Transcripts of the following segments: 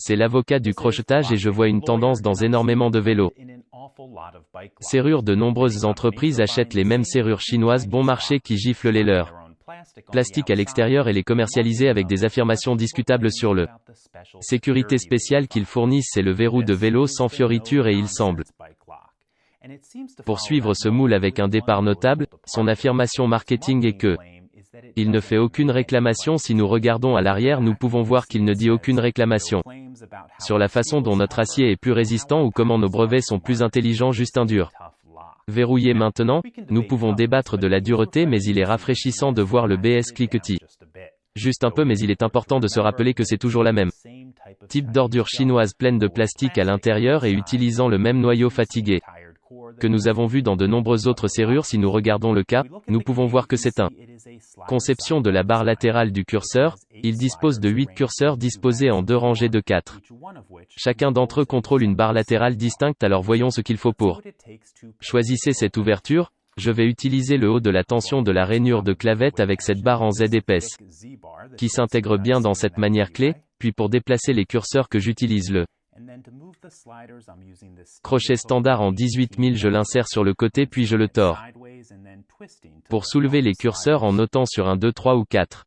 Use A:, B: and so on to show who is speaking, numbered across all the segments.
A: C'est l'avocat du crochetage et je vois une tendance dans énormément de vélos. Serrures. De nombreuses entreprises achètent les mêmes serrures chinoises bon marché qui giflent les leurs. Plastique à l'extérieur et les commercialiser avec des affirmations discutables sur le sécurité spéciale qu'ils fournissent. C'est le verrou de vélo sans fioriture et il semble poursuivre ce moule avec un départ notable. Son affirmation marketing est que il ne fait aucune réclamation. Si nous regardons à l'arrière, nous pouvons voir qu'il ne dit aucune réclamation sur la façon dont notre acier est plus résistant ou comment nos brevets sont plus intelligents. Juste un dur verrouillé. Maintenant, nous pouvons débattre de la dureté, mais il est rafraîchissant de voir le BS cliquetis. Juste un peu, mais il est important de se rappeler que c'est toujours la même type d'ordure chinoise pleine de plastique à l'intérieur et utilisant le même noyau fatigué que nous avons vu dans de nombreuses autres serrures. Si nous regardons le cas, nous pouvons voir que c'est un conception de la barre latérale du curseur. Il dispose de 8 curseurs disposés en 2 rangées de 4. Chacun d'entre eux contrôle une barre latérale distincte. Alors voyons ce qu'il faut pour choisissez cette ouverture. Je vais utiliser le haut de la tension de la rainure de clavette avec cette barre en Z épaisse qui s'intègre bien dans cette manière clé. Puis pour déplacer les curseurs que j'utilise le crochet standard en 18 000, je l'insère sur le côté puis je le tords. Pour soulever les curseurs en notant sur un 2, 3 ou 4.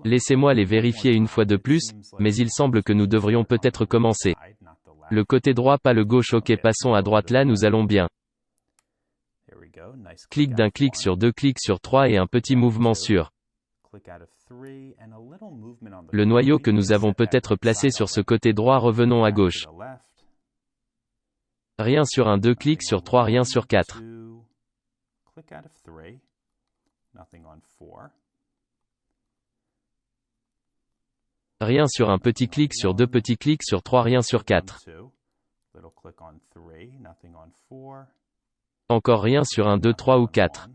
A: Laissez-moi les vérifier une fois de plus, mais il semble que nous devrions peut-être commencer. Le côté droit, pas le gauche. Ok, passons à droite. Là nous allons bien. Clic d'un clic sur 2, clic sur 3 et un petit mouvement sur le noyau que nous avons peut-être placé sur ce côté droit. Revenons à gauche. Rien sur un 2, clic sur 3, rien sur 4. Rien sur un petit clic sur 2, petit clic sur 3, rien sur 4. Encore rien sur un 2, 3 ou 4.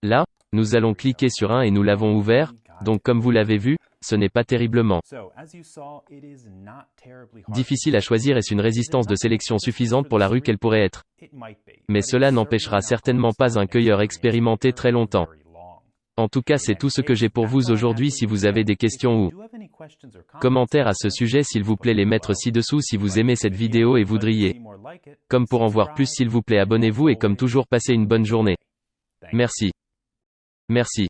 A: Là, nous allons cliquer sur un et nous l'avons ouvert. Donc comme vous l'avez vu, ce n'est pas terriblement difficile à choisir. Est-ce une résistance de sélection suffisante pour la rue? Qu'elle pourrait être. Mais cela n'empêchera certainement pas un cueilleur expérimenté très longtemps. En tout cas, c'est tout ce que j'ai pour vous aujourd'hui. Si vous avez des questions ou commentaires à ce sujet, s'il vous plaît les mettre ci-dessous. Si vous aimez cette vidéo et voudriez, comme pour en voir plus, s'il vous plaît abonnez-vous et comme toujours passez une bonne journée. Merci. Merci.